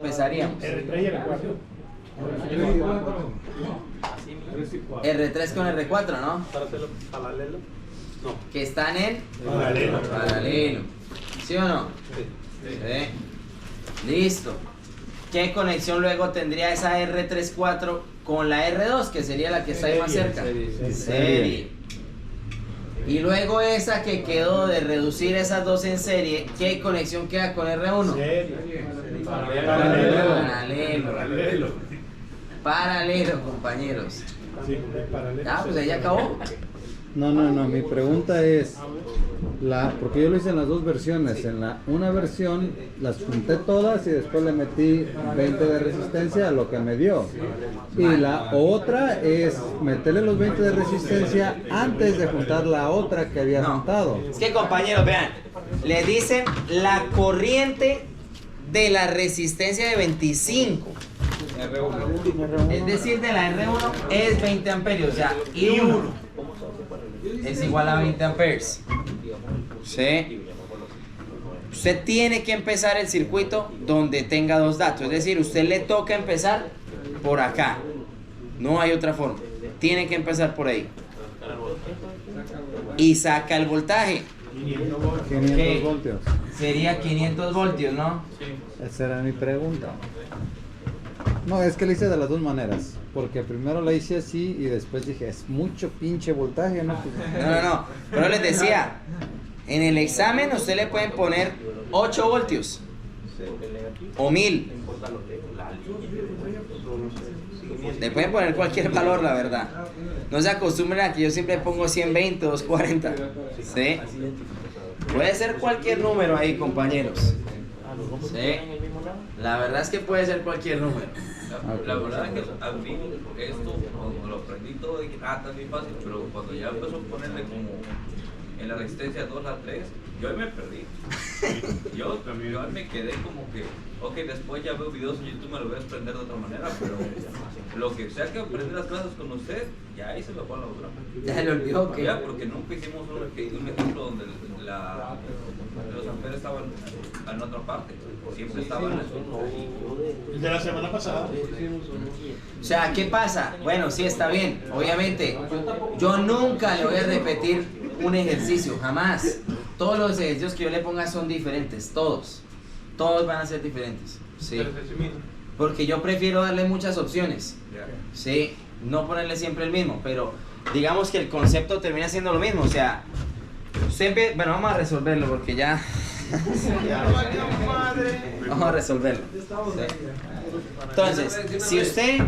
Empezaríamos. R3 y R4. R3 con R4, ¿no? Para hacerlo paralelo. No. Que están en Paralelo. paralelo. ¿Sí o no? Sí. Listo. ¿Qué conexión luego tendría esa R34 con la R2, que sería la que está ahí más cerca? Serie. Y luego esa que quedó de reducir esas dos en serie, ¿qué conexión queda con R1? Paralelo. Paralelo, compañeros. Sí, paralelo. Ah, pues ahí ya acabó. No, mi pregunta es, porque yo lo hice en las dos versiones, en una versión las junté todas y después le metí 20 de resistencia a lo que me dio. Y la otra es meterle los 20 de resistencia antes de juntar la otra que había juntado. Es que, compañeros, vean, le dicen la corriente de la resistencia de 25. Es decir, de la R1 es 20 amperios, o sea, I1 es igual a 20 amperes. ¿Sí? Usted tiene que empezar el circuito donde tenga dos datos, es decir, usted le toca empezar por acá. No hay otra forma. Tiene que empezar por ahí. Y saca el voltaje. 500 voltios. Sería 500 voltios, ¿no? Esa era mi pregunta. No, es que lo hice de las dos maneras. Porque primero la hice así y después dije, es mucho pinche voltaje, ¿no? No. Pero les decía, en el examen usted le pueden poner 8 voltios. O 1000. Le pueden poner cualquier valor, la verdad. No se acostumbren a que yo siempre pongo 120, 240. ¿Sí? Puede ser cualquier número ahí, compañeros. ¿Sí? La verdad es que puede ser cualquier número. La verdad es que a mí esto, cuando lo aprendí todo, dije, está bien fácil, pero cuando ya empezó a ponerle como en la resistencia 2 a 3, yo ahí me perdí. Yo ahí me quedé como que, ok, después ya veo videos en YouTube, me lo voy a aprender de otra manera, pero lo que sea que aprender las clases con usted, ya ahí se me fue a la otra. Ya le olvidó que... Ya, porque nunca hicimos un ejemplo donde los amperes estaban en otra parte, siempre estaban en El de la semana pasada. O sea, ¿qué pasa? Bueno, sí está bien, obviamente. Yo nunca le voy a repetir un ejercicio, jamás. Todos los ejercicios que yo le ponga son diferentes, todos. Todos van a ser diferentes. Sí. Porque yo prefiero darle muchas opciones. Sí, no ponerle siempre el mismo, pero digamos que el concepto termina siendo lo mismo. O sea, siempre, bueno, vamos a resolverlo porque ya... Vamos a resolverlo. Sí. Entonces, si usted...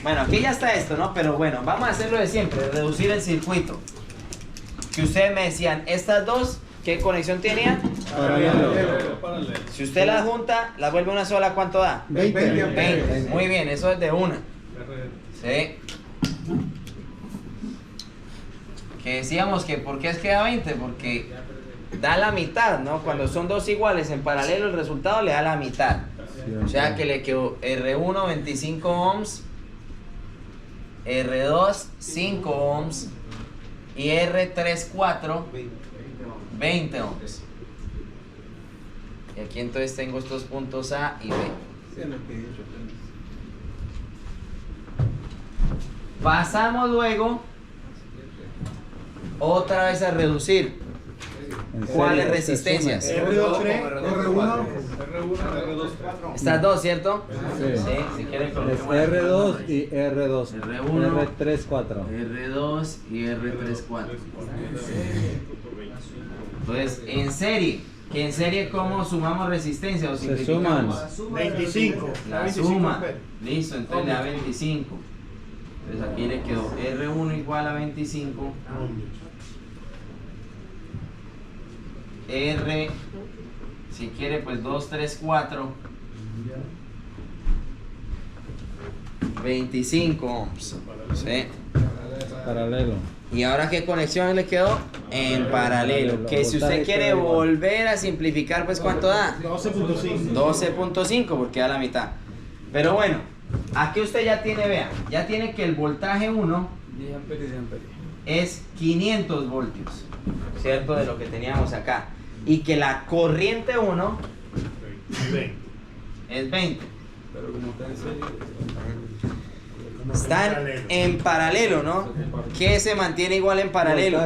Bueno, aquí ya está esto, ¿no? Pero bueno, vamos a hacerlo de siempre, reducir el circuito. Que ustedes me decían, estas dos, ¿qué conexión tenían? Paralelo. Si usted las junta, las vuelve una sola, ¿cuánto da? 20. Muy bien, eso es de una. Sí. Que decíamos que, ¿por qué es que da 20? Porque da la mitad, ¿no? Cuando son dos iguales en paralelo, el resultado le da la mitad. O sea que le quedó R1 25 ohms, R2 5 ohms y R3 4 20 ohms. Y aquí entonces tengo estos puntos A y B. Pasamos luego otra vez a reducir. ¿Cuáles resistencias? R2, R1, Estas dos, ¿cierto? Sí. Si quieren Es coloquemos R2 y R2. R1, R3, 4. R2 y R3 4. Entonces, en serie, que en serie ¿cómo sumamos resistencia o simplificamos? 25. La suma. Listo, entonces le da 25. Entonces aquí le quedó R1 igual a 25. R, si quiere, pues 2, 3, 4. 25 ohms. ¿Sí? Paralelo. ¿Y ahora qué conexión le quedó? En paralelo. Que si usted quiere volver a simplificar, pues ¿cuánto da? 12.5. 12.5 porque da la mitad. Pero bueno, aquí usted ya tiene, vean, ya tiene que el voltaje 1 es 500 voltios, ¿cierto? De lo que teníamos acá. Y que la corriente 1 es 20. Pero como está en serie, Están en paralelo, ¿no? ¿Qué se mantiene igual en paralelo?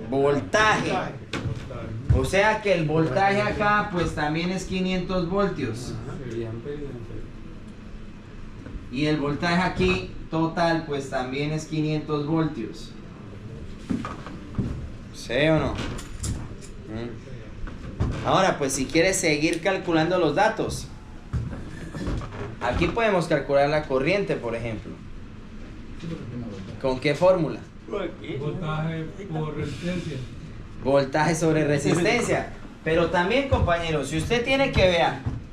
Voltaje. O sea que el voltaje acá pues también es 500 voltios. y amperio. Y el voltaje aquí total pues también es 500 voltios. ¿Sí o no? Ahora pues si quieres seguir calculando los datos, aquí podemos calcular la corriente, por ejemplo. ¿Con qué fórmula? Voltaje por resistencia. Voltaje sobre resistencia. Pero también, compañeros, si usted tiene que ver,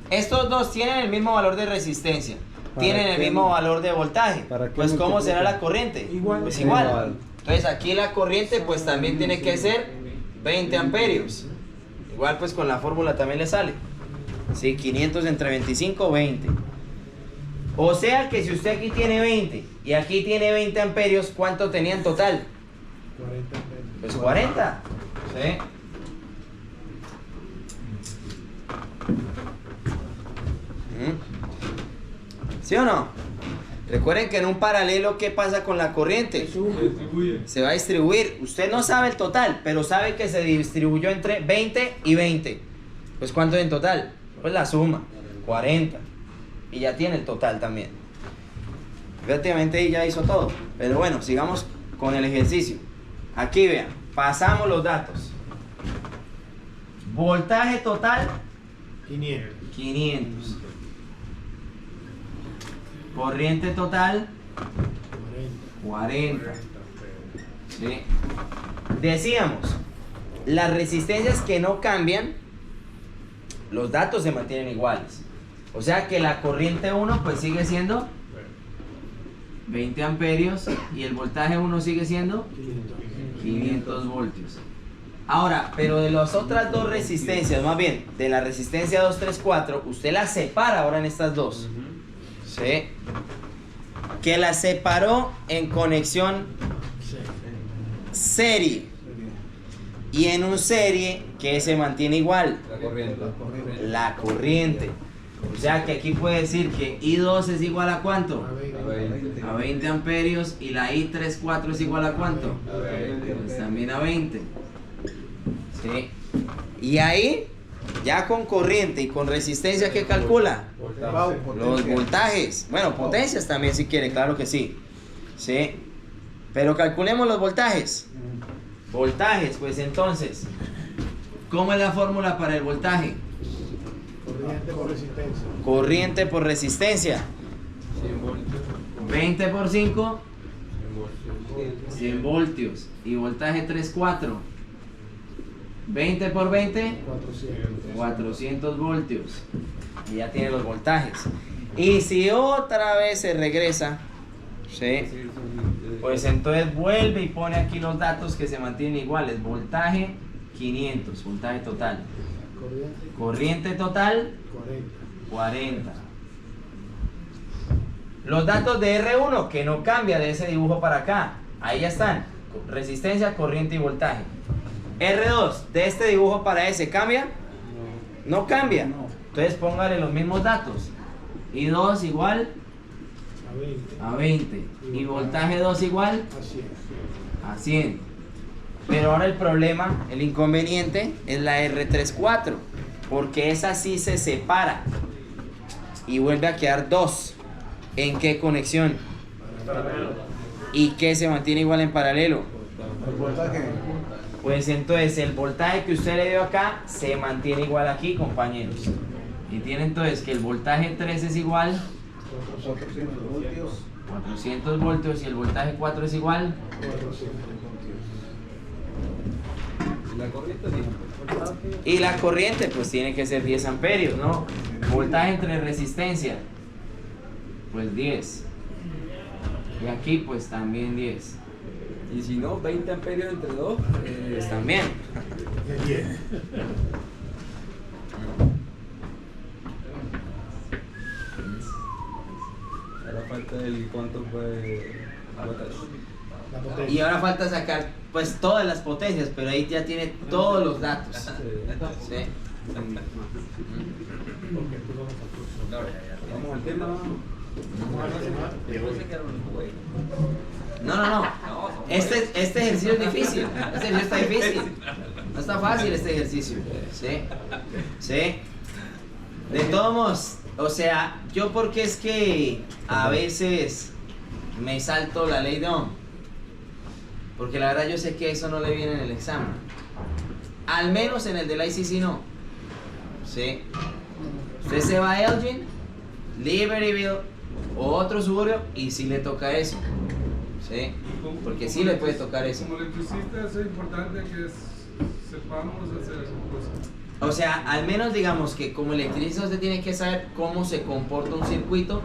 estos dos tienen el mismo valor de resistencia, tienen el mismo valor de voltaje, ¿Para qué pues ¿cómo será multiplica? la corriente? Igual. Pues igual. Igual. Entonces aquí la corriente pues también tiene que ser 20 amperios. Igual pues con la fórmula también le sale. Sí, 500 entre 25, 20. O sea que si usted aquí tiene 20 y aquí tiene 20 amperios, ¿cuánto tenía en total? 40. Pues 40. ¿Sí? ¿Sí o no? Recuerden que en un paralelo, ¿qué pasa con la corriente? Se distribuye. Se va a distribuir. Usted no sabe el total, pero sabe que se distribuyó entre 20 y 20. Pues ¿cuánto es en total? Pues la suma, 40. Y ya tiene el total también. Prácticamente ahí ya hizo todo. Pero bueno, sigamos con el ejercicio. Aquí vean, pasamos los datos. Voltaje total, 500. 500. Corriente total, 40. ¿Sí? Decíamos, las resistencias que no cambian, los datos se mantienen iguales. O sea que la corriente 1 pues sigue siendo 20 amperios y el voltaje 1 sigue siendo 500 voltios. Ahora, pero de las otras dos resistencias, más bien, de la resistencia 234, usted las separa ahora en estas dos. ¿Sí? Que las separó en conexión serie. Y en un serie que se mantiene igual, La corriente. la corriente. O sea que aquí puede decir que I2 es igual a ¿cuánto? A 20 amperios. Y la I34 es igual a ¿cuánto? Pues también a 20. ¿Sí? Y ahí, ya con corriente y con resistencia, ¿qué calcula? Los voltajes. Bueno, potencias también si quiere, claro que sí. ¿Sí? Pero calculemos los voltajes. Voltajes, pues entonces, ¿cómo es la fórmula para el voltaje? Corriente por resistencia. Corriente por resistencia. 100 voltios. 20 por 5, 100 voltios. 100 voltios. Y voltaje 3,4. 20 por 20, 400 voltios. Y ya tiene los voltajes. Y si otra vez se regresa, ¿sí? Pues entonces vuelve y pone aquí los datos que se mantienen iguales. Voltaje 500, voltaje total. Corriente total 40. Los datos de R1 que no cambia de ese dibujo para acá. Ahí ya están. Resistencia, corriente y voltaje. R2 de este dibujo para ese ¿cambia? No cambia. Entonces póngale los mismos datos. I2 igual a 20. Y voltaje 2 igual a 100. Pero ahora el problema, el inconveniente es la R34. Porque esa sí se separa. Y vuelve a quedar 2. ¿En qué conexión? ¿Y qué se mantiene igual en paralelo? Pues entonces el voltaje que usted le dio acá se mantiene igual aquí, compañeros. Y tiene entonces que el voltaje 3 es igual 400 voltios y el voltaje 4 es igual. La corriente 10 amperios. Y la corriente pues tiene que ser 10 amperios, ¿no? Voltaje entre resistencia, pues 10. Y aquí pues también 10. Y si no, 20 amperios entre 2. Pues también. Ahora falta el cuánto fue La potencia. Y ahora falta sacar pues todas las potencias, pero ahí ya tiene todos los datos. ¿Sí? Porque tú vamos al curso. No, ya. Vamos al tema. Vamos al tema de Yo hoy. pensé que era un juego. No. Este ejercicio es difícil. Este ejercicio está difícil. No está fácil este ejercicio. Sí. De todos modos, o sea, yo porque es que a veces me salto la ley de Ohm. Porque la verdad yo sé que eso no le viene en el examen. Al menos en el del ICC no. Sí. Usted se va a Elgin, Libertyville o otro suburbio y sí le toca eso. Sí. Porque sí le puede tocar eso. Como electricista es importante que sepamos hacer esas cosas. O sea, al menos digamos que como electricista usted tiene que saber cómo se comporta un circuito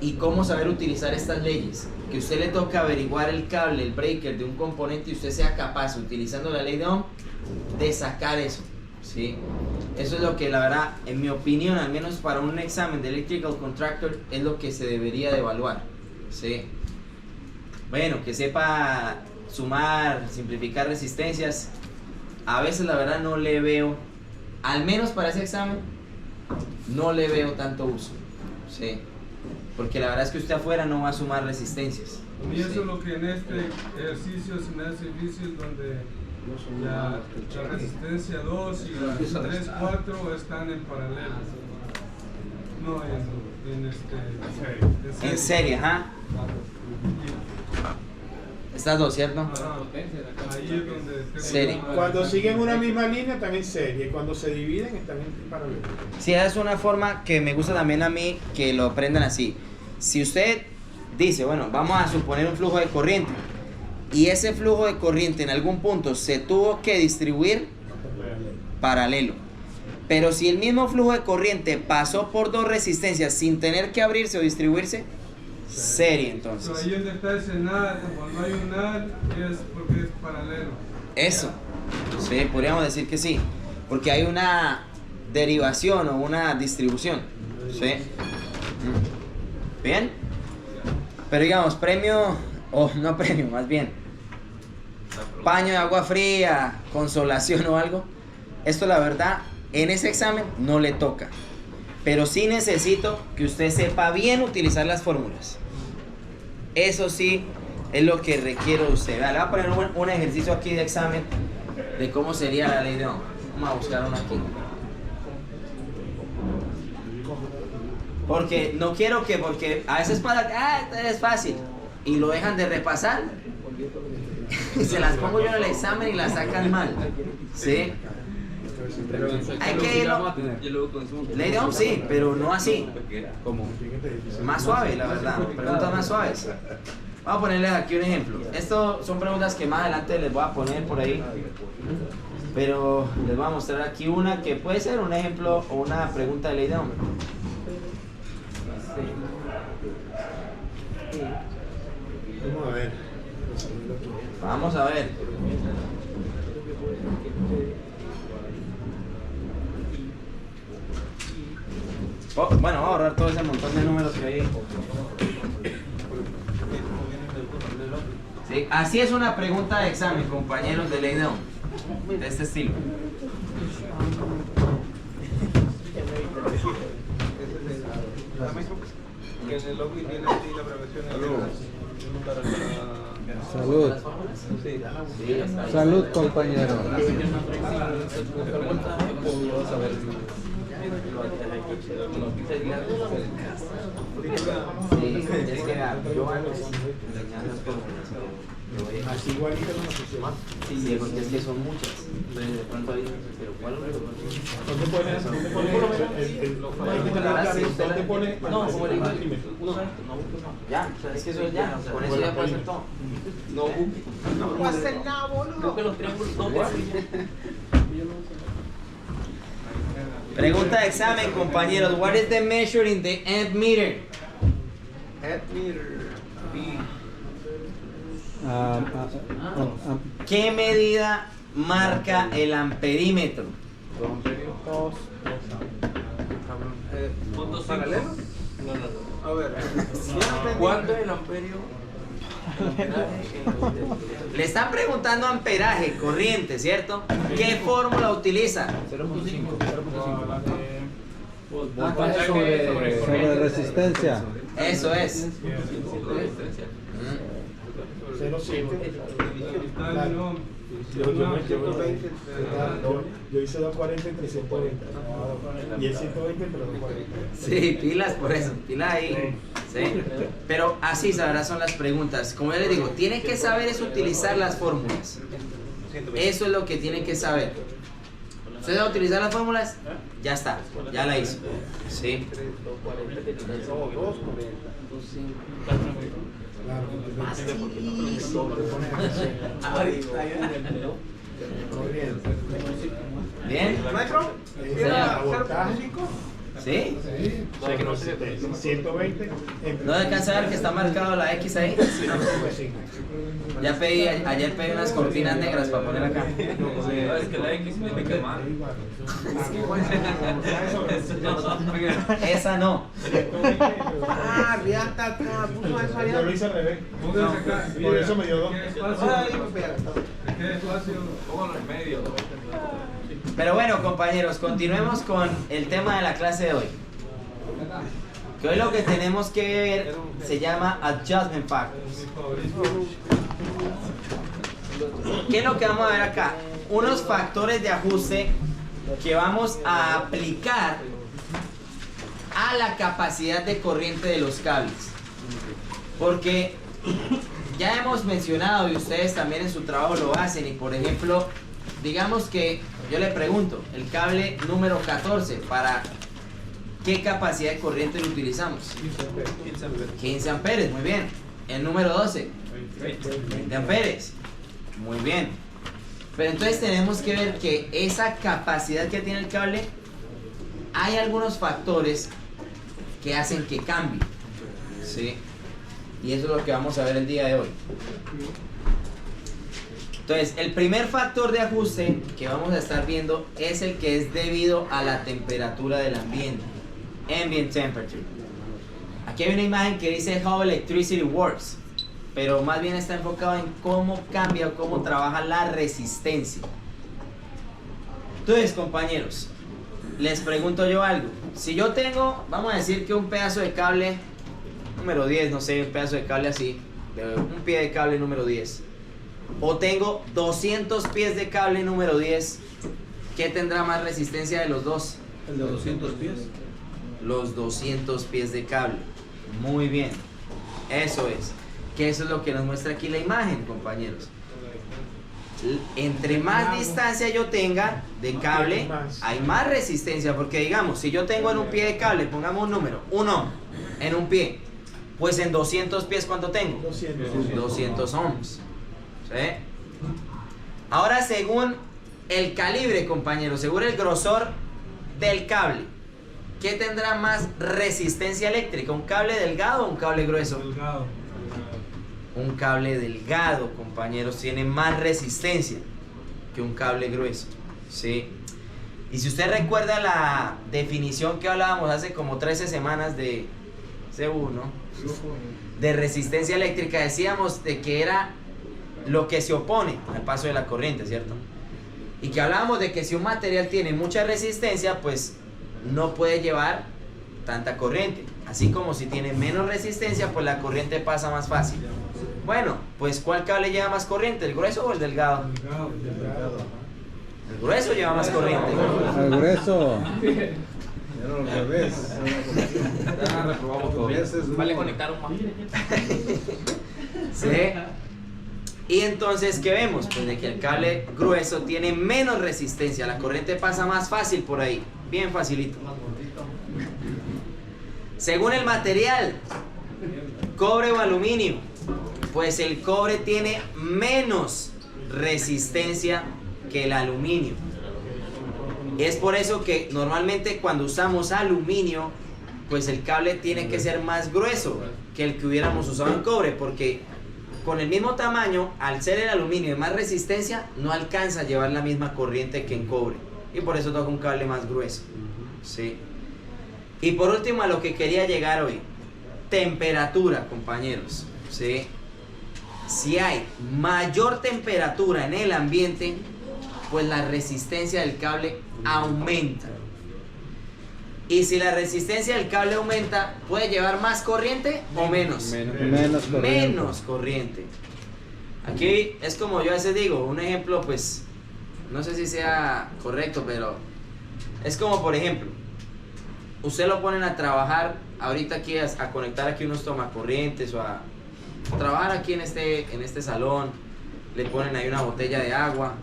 y cómo saber utilizar estas leyes. Que usted le toca averiguar el cable, el breaker de un componente y usted sea capaz, utilizando la ley de Ohm, de sacar eso. ¿Sí? Eso es lo que la verdad, en mi opinión, al menos para un examen de Electrical Contractor, es lo que se debería de evaluar. ¿Sí? Bueno, que sepa sumar, simplificar resistencias. A veces la verdad no le veo, al menos para ese examen, no le veo tanto uso. Sí. Porque la verdad es que usted afuera no va a sumar resistencias. A mí eso es lo que en este ejercicio se me hace difícil, donde la resistencia 2 y la 3, 4 están en paralelo. No, En serie, ajá. Estas dos, ¿cierto? Ajá. Ahí es donde Serie. Cuando siguen una misma línea están en serie, cuando se dividen están en paralelo. Sí, es una forma que me gusta también a mí que lo aprendan así. Si usted dice, bueno, vamos a suponer un flujo de corriente y ese flujo de corriente en algún punto se tuvo que distribuir paralelo. Pero si el mismo flujo de corriente pasó por dos resistencias sin tener que abrirse o distribuirse, serie entonces. ahí donde está ese NAD, cuando hay un NAD es porque es paralelo. Eso, sí, podríamos decir que sí, porque hay una derivación o una distribución, ¿sí? ¿Bien? Pero digamos, premio, o no premio, más bien, paño de agua fría, consolación o algo, esto la verdad, en ese examen no le toca, pero sí necesito que usted sepa bien utilizar las fórmulas. Eso sí es lo que requiero de usted. Le voy a poner un ejercicio aquí de examen de cómo sería la ley de Ohm. Vamos a buscar uno aquí. Porque no quiero que, porque a veces pasa, es fácil, y lo dejan de repasar, y se las pongo yo en el examen y las sacan mal. ¿Sí? Pero Hay que irlo. Ley de Ohm sí, pero no así. ¿Cómo? Más suave, la verdad. Preguntas más suaves. Vamos a ponerles aquí un ejemplo. Estas son preguntas que más adelante les voy a poner por ahí. Pero les voy a mostrar aquí una que puede ser un ejemplo o una pregunta de ley de Ohm. Vamos a ver. Vamos a ver. Oh, bueno, vamos a ahorrar todo ese montón de números que hay. Sí, así es una pregunta de examen, compañeros de ley de Ohm, de este estilo. Que en el lobby viene así la abreviación para Salud. Salud, compañero. Sí, es que yo Así igualito no nos funciona. sí, porque es que son muchas. De pronto ahí, pero ¿cuál otro? ¿Dónde pone? No, como le dije. Ya, es que eso es ya, con eso ya puede hacer todo. No puedo hacer nada, boludo. Creo que los triángulos no. Pregunta de examen, compañeros. What is the measure in the amp meter? ¿Qué medida marca el amperímetro? ¿Punto ¿Paralelo? A ver. ¿Cuánto es el amperio? Le están preguntando amperaje, corriente, ¿cierto? ¿Qué fórmula utiliza? 0.5. Sobre resistencia. Eso es. Resistencia. 0,5. Dale, no. Yo hice 240 entre 120. Y el 120 entre 240. Sí, pilas por eso, pilas ahí. Sí. Pero así sabrás son las preguntas. Como yo les digo, tienen que saber es utilizar las fórmulas. Eso es lo que tienen que saber. ¿Ustedes van a utilizar las fórmulas? Ya está, ya la hizo. Sí. ¿Bien? ¿Sí? 120 ¿No alcanza a ver que está marcado la X ahí? Ya pedí, ayer pedí unas cortinas negras para poner acá. No, es que la X significa más. Esa no. Ah, Riata, puso eso Yo allá. lo hice al revés. Pónganse acá. Por eso me dio 2. ¿Qué espacio? ¿Qué espacio? Póngalo en medio. Pero bueno, compañeros, continuemos con el tema de la clase de hoy. Que hoy lo que tenemos que ver se llama Adjustment Factors. ¿Qué es lo que vamos a ver acá? Unos factores de ajuste que vamos a aplicar a la capacidad de corriente de los cables. Porque ya hemos mencionado, y ustedes también en su trabajo lo hacen, y por ejemplo, digamos que yo le pregunto, el cable número 14, ¿para qué capacidad de corriente lo utilizamos? 15 amperes, muy bien. El número 12, 20 amperes, muy bien. Pero entonces tenemos que ver que esa capacidad que tiene el cable, hay algunos factores que hacen que cambie, ¿sí? Y eso es lo que vamos a ver el día de hoy. Entonces, el primer factor de ajuste que vamos a estar viendo es el que es debido a la temperatura del ambiente. Ambient temperature. Aquí hay una imagen que dice How Electricity Works, pero más bien está enfocado en cómo cambia o cómo trabaja la resistencia. Entonces, compañeros, les pregunto yo algo. Si yo tengo, vamos a decir que un pedazo de cable número 10, no sé, un pedazo de cable así, un pie de cable número 10, o tengo 200 pies de cable número 10, ¿qué tendrá más resistencia de los dos? El de 200 pies. Los 200 pies de cable. Muy bien. Eso es. Que eso es lo que nos muestra aquí la imagen, compañeros. Entre más distancia yo tenga de cable, hay más resistencia. Porque digamos, si yo tengo en un pie de cable, pongamos un número, 1 en un pie, pues en 200 pies, ¿cuánto tengo? 200 ohms. ¿Sí? Ahora, según el calibre, compañeros, según el grosor del cable, ¿qué tendrá más resistencia eléctrica? ¿Un cable delgado o un cable grueso? Delgado. Un cable delgado, compañeros, tiene más resistencia que un cable grueso, ¿sí? Y si usted recuerda la definición que hablábamos hace como 13 semanas de C1, de resistencia eléctrica, decíamos de que era lo que se opone al paso de la corriente, ¿cierto? Y que hablábamos de que si un material tiene mucha resistencia, pues no puede llevar tanta corriente. Así como si tiene menos resistencia, pues la corriente pasa más fácil. Bueno, pues ¿cuál cable lleva más corriente? ¿El grueso o el delgado? El grueso lleva más corriente. El grueso. Era al revés. Ya reprobamos todo. Vale conectar un más. ¿Sí? Y entonces, ¿qué vemos? Pues de que el cable grueso tiene menos resistencia, la corriente pasa más fácil por ahí, bien facilito. Según el material, cobre o aluminio, pues el cobre tiene menos resistencia que el aluminio. Es por eso que normalmente cuando usamos aluminio, pues el cable tiene que ser más grueso que el que hubiéramos usado en cobre, porque con el mismo tamaño, al ser el aluminio de más resistencia, no alcanza a llevar la misma corriente que en cobre. Y por eso toca un cable más grueso. ¿Sí? Y por último, a lo que quería llegar hoy. Temperatura, compañeros. ¿Sí? Si hay mayor temperatura en el ambiente, pues la resistencia del cable aumenta. Y si la resistencia del cable aumenta, ¿puede llevar más corriente o menos? Menos corriente. Menos corriente. Aquí es como yo a veces digo, un ejemplo, pues, no sé si sea correcto, pero es como, por ejemplo, usted lo ponen a trabajar ahorita aquí, a conectar aquí unos tomacorrientes o a trabajar aquí en este salón, le ponen ahí una botella de agua,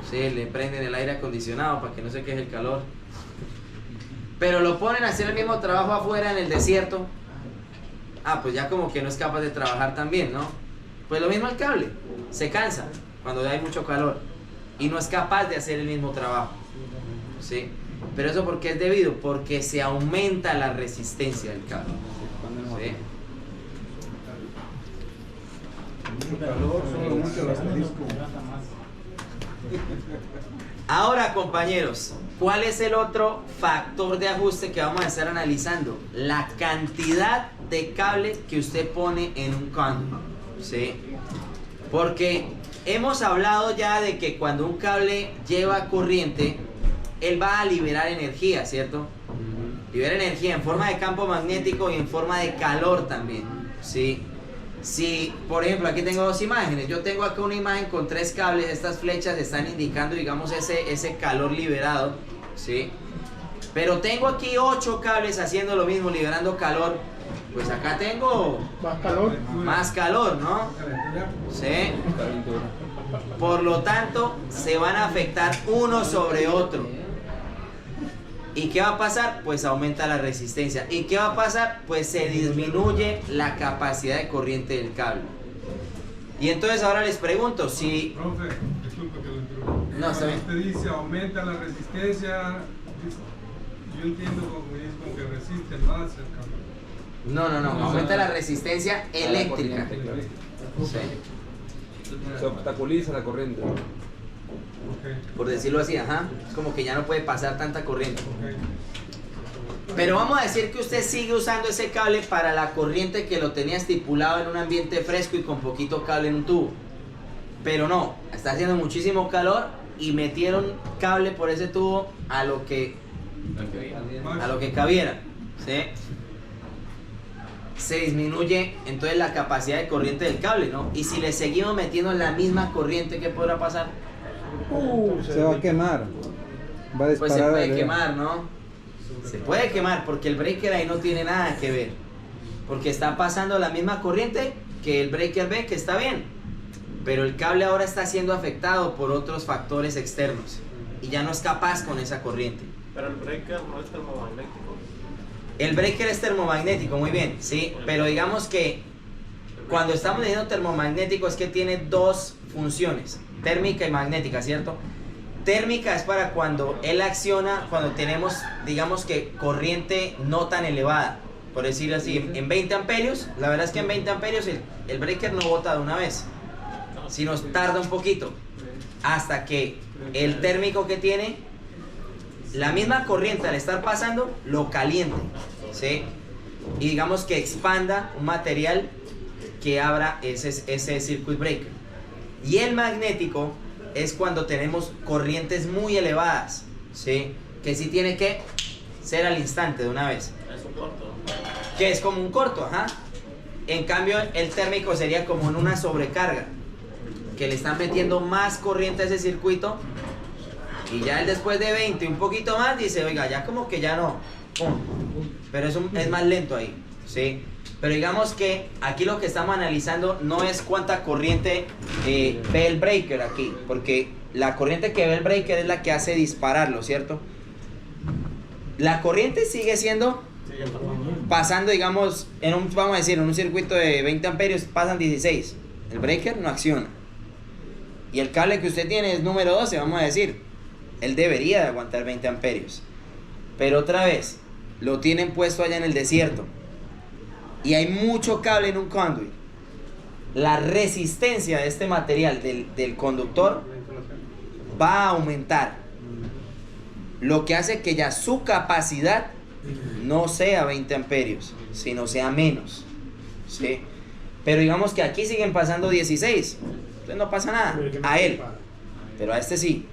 ¿sí? Le prenden el aire acondicionado para que no se queje el calor. Pero lo ponen a hacer el mismo trabajo afuera en el desierto. Pues ya como que no es capaz de trabajar tan bien, ¿no? Pues lo mismo el cable, se cansa cuando hay mucho calor y no es capaz de hacer el mismo trabajo, ¿sí? Pero eso porque es debido, porque se aumenta la resistencia del cable, ¿sí? Ahora, compañeros, ¿cuál es el otro factor de ajuste que vamos a estar analizando? La cantidad de cable que usted pone en un conduit, ¿sí? Porque hemos hablado ya de que cuando un cable lleva corriente, él va a liberar energía, ¿cierto? Libera energía en forma de campo magnético y en forma de calor también, ¿sí? Si, por ejemplo, aquí tengo dos imágenes. Yo tengo acá una imagen con 3 cables. Estas flechas están indicando, digamos, ese calor liberado, ¿sí? Pero tengo aquí 8 cables haciendo lo mismo, liberando calor. Pues acá tengo más calor, ¿no? ¿Sí? Por lo tanto, se van a afectar uno sobre otro. ¿Y qué va a pasar? Pues aumenta la resistencia. ¿Y qué va a pasar? Pues se disminuye la capacidad de corriente del cable. Y entonces ahora les pregunto si... Profe, disculpe que lo interrumpa. No, está bien. Usted dice aumenta la resistencia. Yo entiendo como que resiste más el cable. No. Aumenta la resistencia eléctrica. Sí. Se obstaculiza la corriente. Okay. Por decirlo así, ajá. Es como que ya no puede pasar tanta corriente. Okay. Pero vamos a decir que usted sigue usando ese cable para la corriente que lo tenía estipulado en un ambiente fresco y con poquito cable en un tubo. Pero no, está haciendo muchísimo calor y metieron cable por ese tubo a lo que cabiera, ¿sí? Se disminuye entonces la capacidad de corriente del cable, ¿no? Y si le seguimos metiendo la misma corriente, ¿qué podrá pasar? Se va a quemar. Va a disparar. Pues se puede quemar, ¿no? Se puede quemar porque el breaker ahí no tiene nada que ver. Porque está pasando la misma corriente que el breaker ve, que está bien. Pero el cable ahora está siendo afectado por otros factores externos. Y ya no es capaz con esa corriente. Pero el breaker no es termomagnético. El breaker es termomagnético, muy bien, sí. Pero digamos que cuando estamos diciendo termomagnético es que tiene dos funciones. Térmica y magnética, ¿cierto? Térmica es para cuando él acciona, cuando tenemos, digamos que corriente no tan elevada, por decirlo así, en 20 amperios, la verdad es que en 20 amperios el breaker no bota de una vez, sino tarda un poquito, hasta que el térmico que tiene, la misma corriente al estar pasando, lo caliente, ¿sí? Y digamos que expanda un material que abra ese circuit breaker. Y el magnético es cuando tenemos corrientes muy elevadas, ¿sí? Que sí tiene que ser al instante de una vez. Es un corto. Que es como un corto, ajá. En cambio, el térmico sería como en una sobrecarga, que le están metiendo más corriente a ese circuito. Y ya él después de 20, un poquito más, dice, oiga, ya como que ya no. ¡Pum! Pero es más lento ahí, ¿sí? Pero digamos que aquí lo que estamos analizando no es cuánta corriente ve el breaker aquí, porque la corriente que ve el breaker es la que hace dispararlo, ¿cierto? La corriente sigue siendo, pasando, digamos, vamos a decir, en un circuito de 20 amperios pasan 16. El breaker no acciona. Y el cable que usted tiene es número 12, vamos a decir. Él debería de aguantar 20 amperios. Pero otra vez, lo tienen puesto allá en el desierto. Y hay mucho cable en un conduit. La resistencia de este material del conductor va a aumentar. Lo que hace que ya su capacidad no sea 20 amperios, sino sea menos, ¿sí? Pero digamos que aquí siguen pasando 16. Entonces no pasa nada a él. Pero a este sí.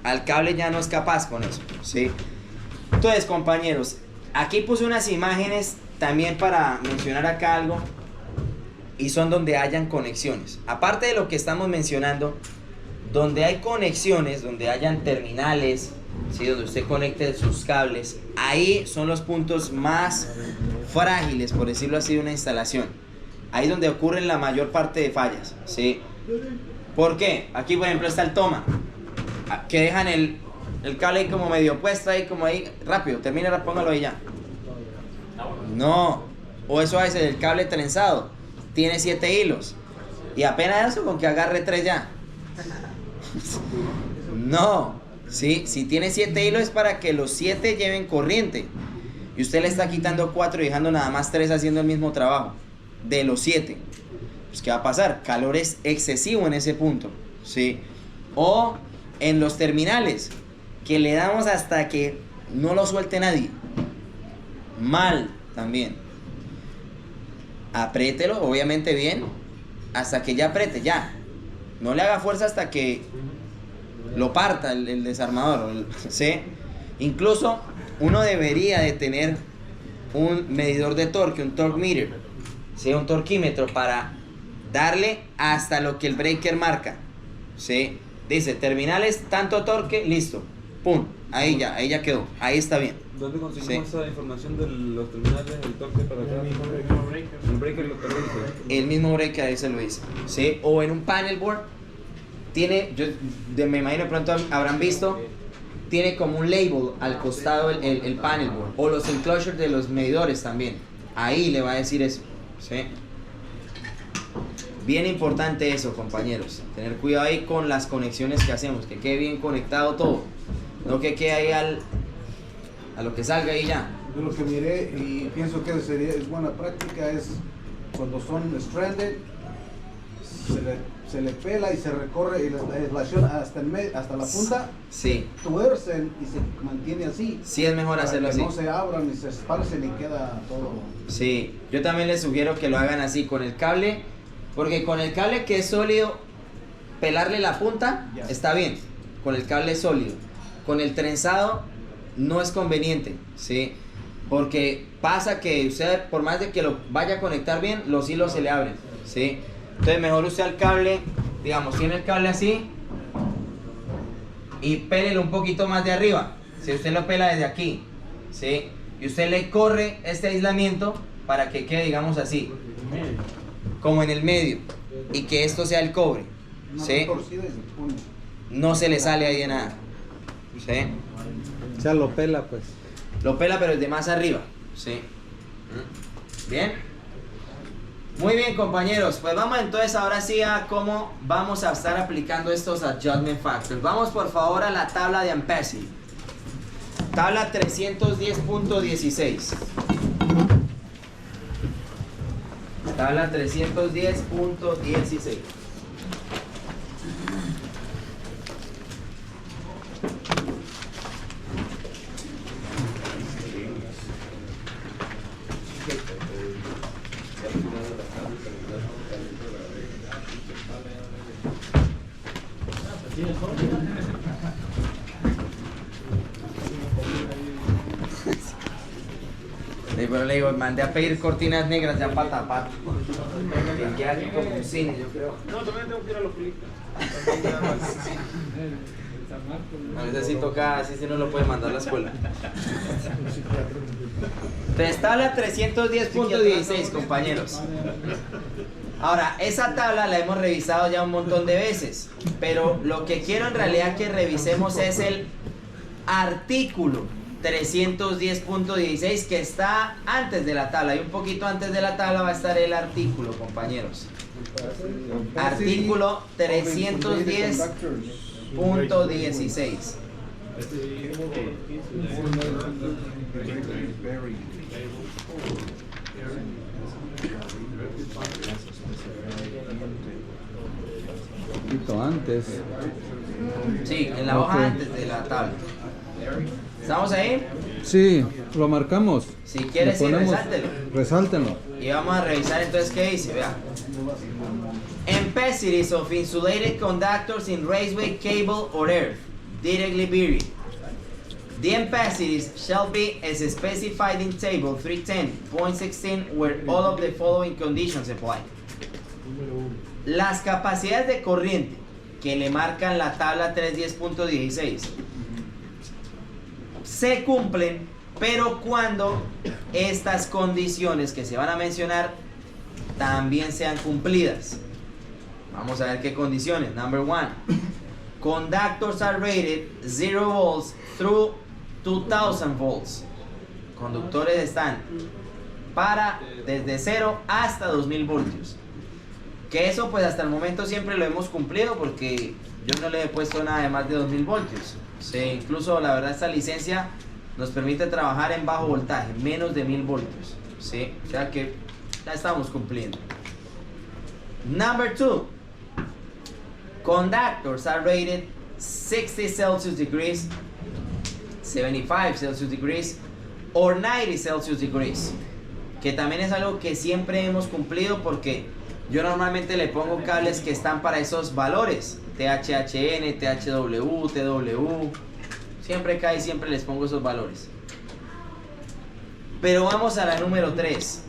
Al cable ya no es capaz con eso, ¿sí? Entonces, compañeros, aquí puse unas imágenes también para mencionar acá algo, y son donde hayan conexiones. Aparte de lo que estamos mencionando, donde hay conexiones, donde hayan terminales, ¿sí? Donde usted conecte sus cables, ahí son los puntos más frágiles, por decirlo así, de una instalación. Ahí es donde ocurren la mayor parte de fallas, ¿sí? ¿Por qué? Aquí, por ejemplo, está el toma, que dejan el cable ahí como medio puesto, ahí como ahí, rápido, termina, póngalo ahí ya. No, o eso es el cable trenzado, tiene 7 hilos, y apenas eso con que agarre 3 ya. No, ¿sí? Si tiene 7 hilos es para que los 7 lleven corriente, y usted le está quitando 4 y dejando nada más 3 haciendo el mismo trabajo de los 7. Pues ¿qué va a pasar? Calor es excesivo en ese punto, ¿sí? O en los terminales, que le damos hasta que no lo suelte nadie. Mal también. Apriételo, obviamente bien, hasta que ya apriete, ya. No le haga fuerza hasta que lo parta el desarmador, ¿sí? Incluso uno debería de tener un medidor de torque, un torque meter, ¿sí? Un torquímetro para darle hasta lo que el breaker marca, ¿sí? Dice, terminales, tanto torque, listo. Pum, ahí ya quedó, ahí está bien. ¿Dónde conseguimos esa información de los terminales, el torque para acá? El breaker lo permite. El mismo breaker ahí se lo dice, ¿sí? O en un panel board, tiene, me imagino de pronto habrán visto, tiene como un label al costado el panel board, o los enclosures de los medidores también, ahí le va a decir eso, ¿sí? Bien importante eso, compañeros, tener cuidado ahí con las conexiones que hacemos, que quede bien conectado todo, no que quede ahí a lo que salga ahí ya. Yo lo que miré y pienso que es buena práctica es cuando son stranded, se le pela y se recorre y la aislación hasta la punta, sí, tuercen y se mantiene así. Sí, es mejor hacerlo así. No se abran ni se esparcen y queda todo. Sí, yo también les sugiero que lo hagan así con el cable, porque con el cable que es sólido, pelarle la punta está bien, con el cable sólido. Con el trenzado no es conveniente, ¿sí? Porque pasa que usted, por más de que lo vaya a conectar bien, los hilos se le abren, ¿sí? Entonces mejor usted el cable, digamos, tiene el cable así y pélelo un poquito más de arriba. Si usted lo pela desde aquí, ¿sí? Y usted le corre este aislamiento para que quede, digamos, así, como en el medio, y que esto sea el cobre, ¿sí? No se le sale ahí de nada, ¿sí? O sea, lo pela, pues. Lo pela, pero desde más arriba, ¿sí? ¿Bien? Muy bien, compañeros, pues vamos entonces ahora sí a cómo vamos a estar aplicando estos adjustment factors. Vamos por favor a la tabla de Ampere. Tabla 310.16. Tabla 310.16. Pero le digo, mandé a pedir cortinas negras ya para tapar. Que queda aquí como un cine, yo creo. No, también tengo que ir a los películas. A veces sí toca, así si no lo puede mandar a la escuela. Entonces, tabla 310.16, compañeros. Ahora, esa tabla la hemos revisado ya un montón de veces, pero lo que quiero en realidad que revisemos es el artículo 310.16 que está antes de la tabla, y un poquito antes de la tabla va a estar el artículo, compañeros. Artículo 310.16. Un poquito antes. Sí, en la hoja antes de la tabla. ¿Estamos ahí? Sí, lo marcamos. Si quieres, sí, resáltelo. Resáltenlo. Y vamos a revisar entonces qué dice, vea. Ampecities of insulated conductors in raceway, cable or earth, directly buried. The ampacities shall be as specified in table 310.16 where all of the following conditions apply. Las capacidades de corriente que le marcan la tabla 310.16 se cumplen, pero cuando estas condiciones que se van a mencionar también sean cumplidas. Vamos a ver qué condiciones. Number 1. Conductors are rated 0 volts through 2000 volts. Conductores están para desde 0 hasta 2000 voltios. Que eso pues hasta el momento siempre lo hemos cumplido porque yo no le he puesto nada de más de 2000 voltios. Sí, incluso la verdad esta licencia nos permite trabajar en bajo voltaje, menos de 1000 voltios. Sí, o sea que ya estamos cumpliendo. Number 2. Conductors are rated 60 Celsius degrees, 75 Celsius degrees, or 90 Celsius degrees. Que también es algo que siempre hemos cumplido porque yo normalmente le pongo cables que están para esos valores. THHN, THW, TW. Siempre cae, siempre les pongo esos valores. Pero vamos a la número 3.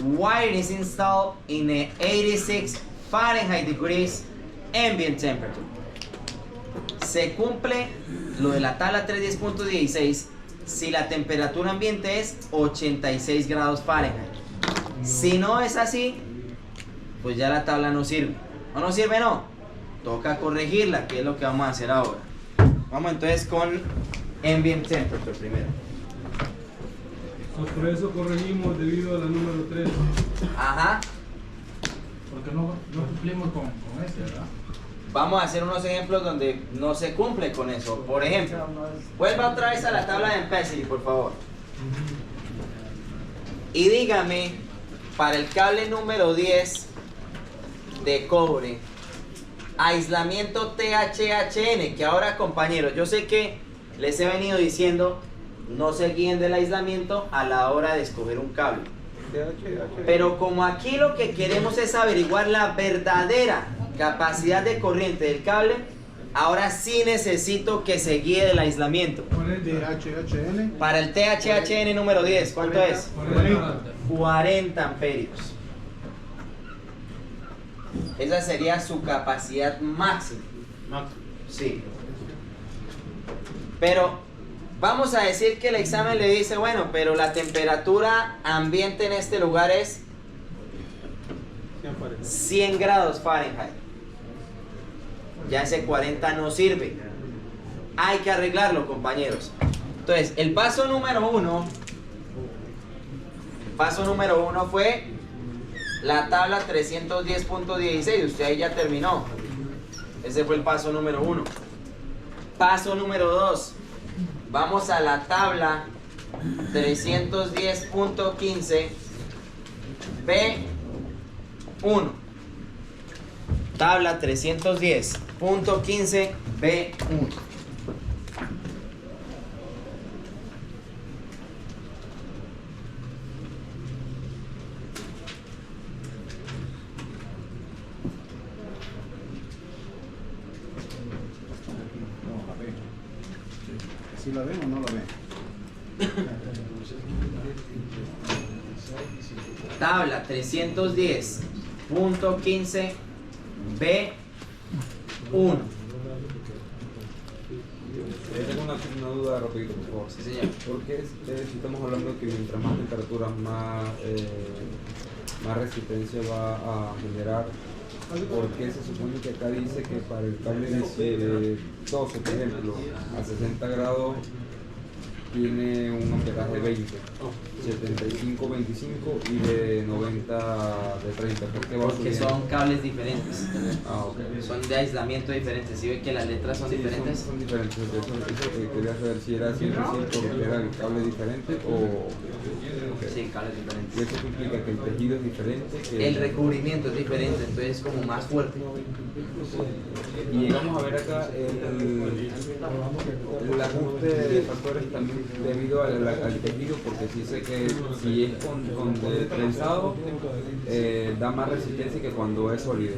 Wire is installed in a 86 Fahrenheit degrees ambient temperature. Se cumple lo de la tabla 310.16 si la temperatura ambiente es 86 grados Fahrenheit. Si no es así, pues ya la tabla no sirve. ¿O no sirve? No. Toca corregirla, que es lo que vamos a hacer ahora. Vamos entonces con ambient temperature primero. Por eso corregimos debido a la número 3. Ajá. Porque no cumplimos con ese, ¿verdad? Vamos a hacer unos ejemplos donde no se cumple con eso. Por ejemplo, vuelva otra vez a la tabla de ampacity, por favor. Y dígame, para el cable número 10 de cobre, aislamiento THHN, que ahora, compañeros, yo sé que les he venido diciendo, no se guíen del aislamiento a la hora de escoger un cable. Pero como aquí lo que queremos es averiguar la verdadera capacidad de corriente del cable, ahora sí necesito que se guíe del aislamiento. THHN. Para el THHN número 10, ¿cuánto es? 40 amperios. Esa sería su capacidad máxima. Sí. Pero vamos a decir que el examen le dice, bueno, pero la temperatura ambiente en este lugar es 100 grados Fahrenheit. Ya ese 40 no sirve. Hay que arreglarlo, compañeros. Entonces, el paso número 1 fue la tabla 310.16. Usted ahí ya terminó. Ese fue el paso número 1. Paso número 2. Vamos a la tabla 310.15 B1. Tabla 310.15 B1. ¿Sí la ven o no la ven? Tabla 310.15 B1. Tengo una duda rapidito, por favor. Sí, señor. Porque si estamos hablando que mientras más temperatura, más resistencia va a generar, porque se supone que acá dice que para el cable de 12, por ejemplo, a 60 grados tiene un amperaje de 20, 75, 25 y de 90 de 30. ¿Por qué va Porque subiendo? son cables diferentes. Ah, ok. Son de aislamiento diferentes. ¿Sí ven que las letras son Sí, diferentes? son diferentes. Eso que quería saber si era 100% porque era el cable diferente o... Sí, cables Y diferentes. eso implica que el tejido es diferente. Que El recubrimiento es diferente, entonces es como más fuerte. Y llegamos a ver acá el ajuste de factores también debido al tejido, porque sí sé que si es con prensado da más resistencia que cuando es sólido.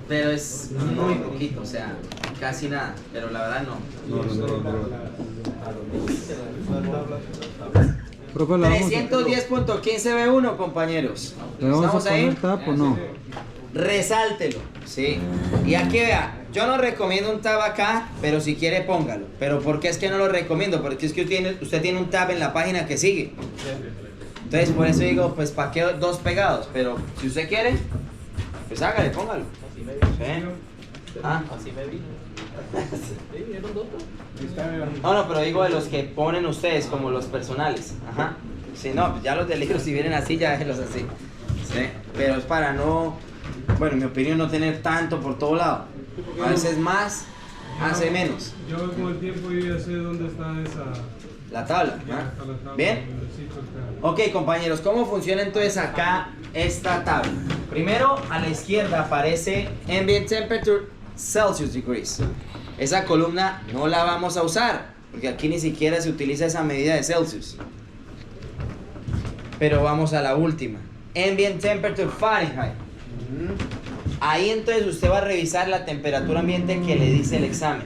Pero es muy poquito, o sea, casi nada. Pero la verdad no. No. Profe, ¿le vamos a- 310.15b1, compañeros. ¿le vamos a ¿Estamos ahí? poner tab o no? Resáltelo, ¿sí? Y aquí vea, yo no recomiendo un tab acá, pero si quiere póngalo. Pero ¿por qué es que no lo recomiendo? Porque es que usted tiene un tab en la página que sigue. Entonces por eso digo, pues ¿para qué dos pegados? Pero si usted quiere, pues hágale, póngalo. ¿Sí? Ah. No, pero digo de los que ponen ustedes, como los personales. Ajá. Si no, pues ya los del libro, si vienen así, ya déjenlos así. Sí. Pero es para no, bueno, en mi opinión, no tener tanto por todo lado. A veces más, hace menos. Yo con el tiempo yo ya sé dónde está esa... La tabla. Ya ¿Ah? está la tabla, ¿Bien? necesito acá. Ok, compañeros, ¿cómo funciona entonces acá esta tabla? Primero, a la izquierda aparece Ambient Temperature Celsius Degrees. Esa columna no la vamos a usar, porque aquí ni siquiera se utiliza esa medida de Celsius. Pero vamos a la última. Ambient Temperature Fahrenheit. Ahí entonces usted va a revisar la temperatura ambiente que le dice el examen.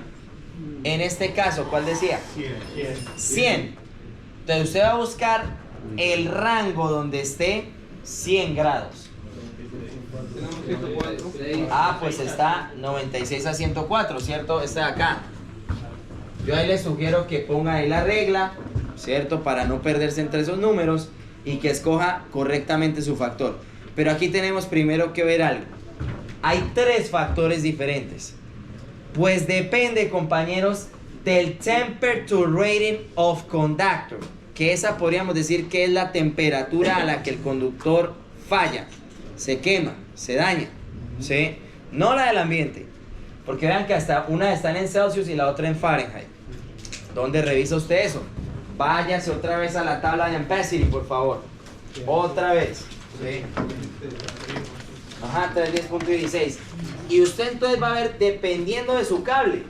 En este caso, ¿cuál decía? 100. Entonces usted va a buscar el rango donde esté 100 grados. Ah, pues está 96 a 104, ¿cierto? Está de acá. Yo ahí les sugiero que ponga ahí la regla, ¿cierto? Para no perderse entre esos números y que escoja correctamente su factor. Pero aquí tenemos primero que ver algo. Hay tres factores diferentes. Pues depende, compañeros, del Temperature Rating of Conductor, que esa podríamos decir que es la temperatura a la que el conductor falla, se quema, se daña, ¿sí? No la del ambiente, porque vean que hasta una está en Celsius y la otra en Fahrenheit. ¿Dónde revisa usted eso? Váyase otra vez a la tabla de ampacity, por favor. Otra vez. ¿Sí? Ajá, 310.16. Y usted entonces va a ver, dependiendo de su cable,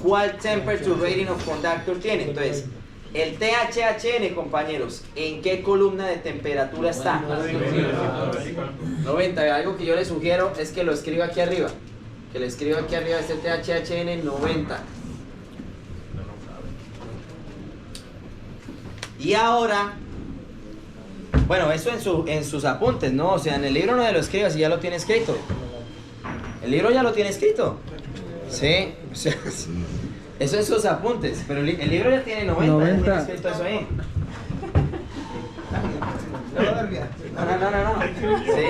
cuál Temperature Rating of Conductor tiene. Entonces, el THHN, compañeros, ¿en qué columna de temperatura está? 90. Algo que yo le sugiero es que lo escriba aquí arriba. Que le escriba aquí arriba este THHN 90. Y ahora, bueno, eso en sus apuntes, ¿no? O sea, en el libro no se lo escriba si ya lo tiene escrito. El libro ya lo tiene escrito. Sí, o sea, eso en sus apuntes, pero el libro ya tiene 90. Ya tiene escrito eso ahí. No. Sí.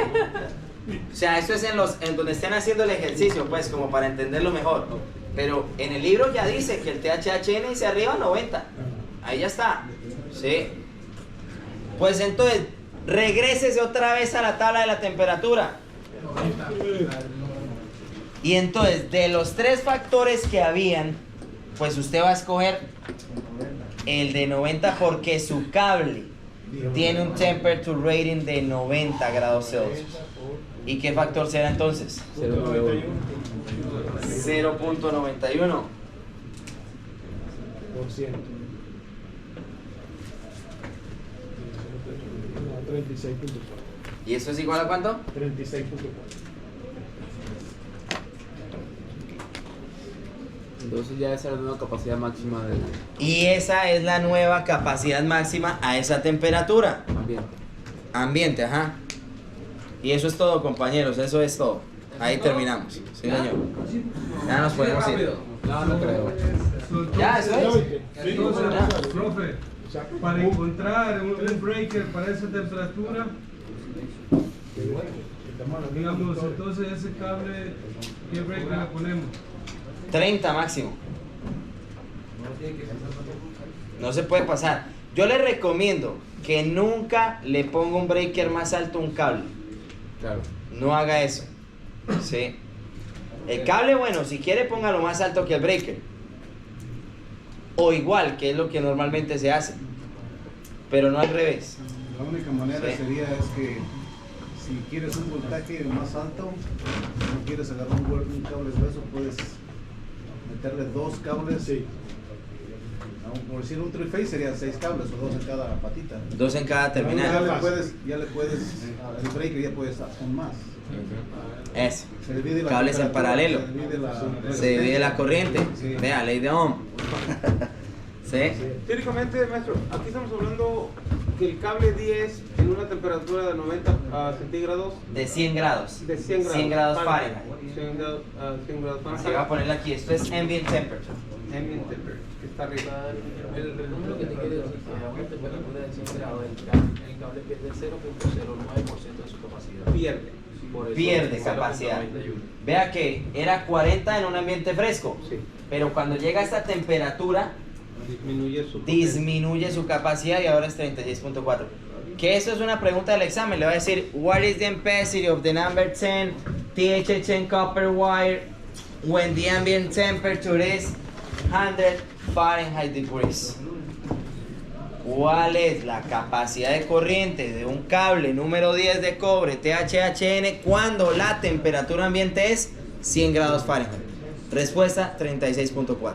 O sea, eso es en donde estén haciendo el ejercicio, pues, como para entenderlo mejor. Pero en el libro ya dice que el THHN dice arriba 90. Ahí ya está. ¿Sí? Pues entonces, regrésese otra vez a la tabla de la temperatura. Y entonces, de los tres factores que habían, pues usted va a escoger el de 90 porque su cable tiene un temperature rating de 90 grados Celsius. ¿Y qué factor será entonces? 0.91. ¿Y eso es igual a cuánto? 36.4. Entonces ya esa es la nueva capacidad máxima del Y esa es la nueva capacidad máxima a esa temperatura. ambiente. Ambiente, ajá. Y eso es todo, compañeros, eso es todo. Ahí terminamos. Sí, señor. Ya nos podemos ir. No, no creo. Ya, eso es. Entonces, profe, para encontrar un breaker para esa temperatura, digamos, entonces ese cable, ¿qué breaker le ponemos? 30 máximo. No se puede pasar. Yo le recomiendo que nunca le ponga un breaker más alto a un cable. Claro. No haga eso. ¿Sí? El cable, bueno, si quiere póngalo más alto que el breaker. O igual, que es lo que normalmente se hace. Pero no al revés. La única manera Sí. sería es que si quieres un voltaje más alto, no quieres agarrar un cable grueso, puedes meterle dos cables. Sí. Por decir un three-phase serían 6 cables o 2 en cada patita. 2 en cada Ya terminal. le puedes, el breaker ya puedes con más. Eso. Se divide la Cables en temperatura, paralelo. Se divide la Se divide la corriente. Sí. Vea, ley de Ohm. ¿Sí? Teóricamente, maestro, aquí estamos hablando que el cable 10 en una temperatura de 90 centígrados, De 100 grados. de 100 grados. 100 grados Fahrenheit. 100 grados, 100 grados Se va a Fahrenheit. ponerle aquí, esto es ambient temperature. Ambient temperature, que está arriba. El número que te quiere decir que a una temperatura de 100 grados el cable pierde 0.09% de su capacidad. Pierde. Por eso Pierde es capacidad. 0.91. Vea que era 40 en un ambiente fresco, Sí. pero cuando llega a esta temperatura Disminuye disminuye su su capacidad y ahora es 36.4. Que eso es una pregunta del examen, le va a decir what is the ampacity of the number 10 TH10 copper wire when the ambient temperature is 100 Fahrenheit degrees. ¿Cuál es la capacidad de corriente de un cable número 10 de cobre THHN cuando la temperatura ambiente es 100 grados Fahrenheit? Respuesta 36.4.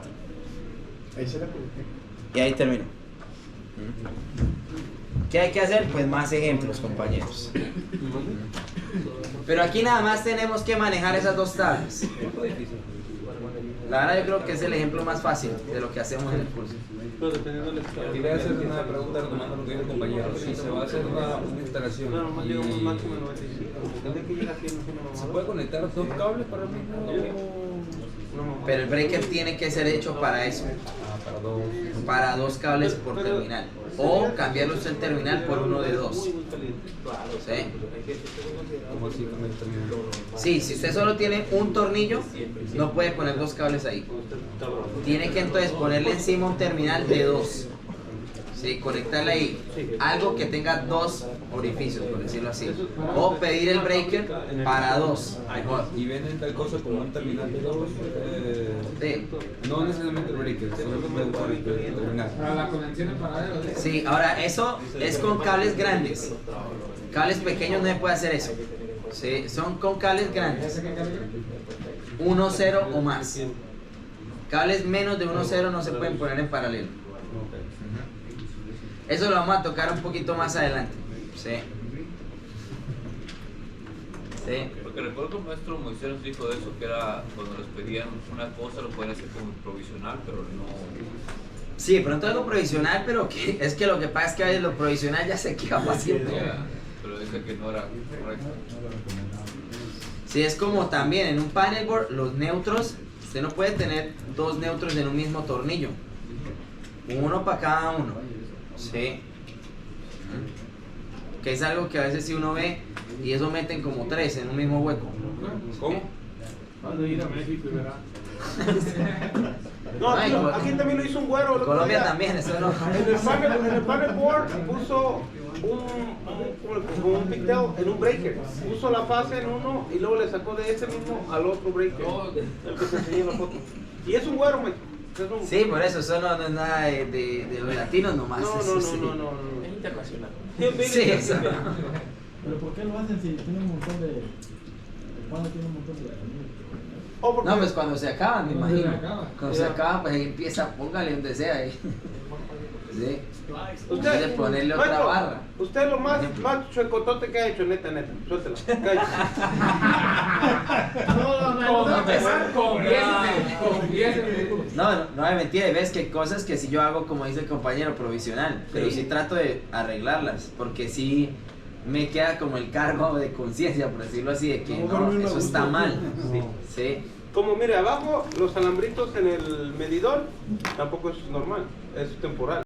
Ahí se la coloqué. Y ahí terminó. ¿Qué hay que hacer? Pues más ejemplos, compañeros. Pero aquí nada más tenemos que manejar esas dos tablas. La verdad yo creo que es el ejemplo más fácil de lo que hacemos en el curso. Pero dependiendo del estado. Quería hacer una pregunta retomando lo que dijo el compañero. Si se va a hacer una instalación, No, nomás llegamos y máximo a 95. Tendría que llegar a 100, ¿se puede conectar dos cables para el mismo? Pero el breaker tiene que ser hecho para eso. Para dos. Para dos cables por terminal. O cambiarlo usted el terminal por uno de dos. ¿Sí? ¿Cómo así cambiar el terminal? Sí, si usted solo tiene un tornillo, no puede poner dos cables ahí. Tiene que entonces ponerle encima un terminal de dos. Sí, conectarle ahí algo que tenga dos orificios, por decirlo así. O pedir el breaker para dos. Mejor. Y venden tal cosa como un terminal de dos. Sí. No necesariamente el breaker, solo puede usar el terminal. Para la conexión en paralelo. Sí, ahora eso es con cables grandes. Cables pequeños no se puede hacer eso. Sí, son con cables grandes. 1,0 o más. Cables menos de 1,0 no se pueden poner en paralelo. Eso lo vamos a tocar un poquito más adelante. Sí. Sí. Porque recuerdo que el maestro Moisés nos dijo de eso, que era cuando les pedían una cosa lo podían hacer como provisional, pero no. Sí, de pronto algo provisional, pero que, es que lo que pasa es que a veces lo provisional ya se queda para siempre. Pero dice que no era correcto. Sí, es como también en un panel board, los neutros, usted no puede tener dos neutros en un mismo tornillo. Uno para cada uno. Sí. Que es algo que a veces si uno ve y eso meten como tres en un mismo hueco. ¿Cómo? Cuando ir a México y verá. No, Ay, aquí también lo hizo un güero. el otro Colombia día. también, eso no. En el panel board puso un pigtail en un breaker. Puso la fase en uno y luego le sacó de ese mismo al otro breaker. El que se enseñó en la foto. Y es un güero, me. Sí, por eso no es nada de los latinos nomás. No, eso no, sí. no. Es internacional. Sí, eso. Pero ¿por qué lo hacen si tiene un montón de... El panel tiene un montón de... Oh, porque- No, pues cuando se acaban, me Cuando se imagino. acaba. Cuando se acaban, pues ahí empieza, póngale donde sea ahí. Sí. Puede ponerle otra maestro, barra. Usted es lo más Ejemplo. chuecotote que ha hecho, neta. Suéltela. Cállate. No es mentira, y ves que cosas que si yo hago, como dice el compañero, provisional, pero sí trato de arreglarlas, porque sí me queda como el cargo de conciencia, por decirlo así, de que no, eso está mal. Sí. Como mire, abajo los alambritos en el medidor tampoco es normal, es temporal.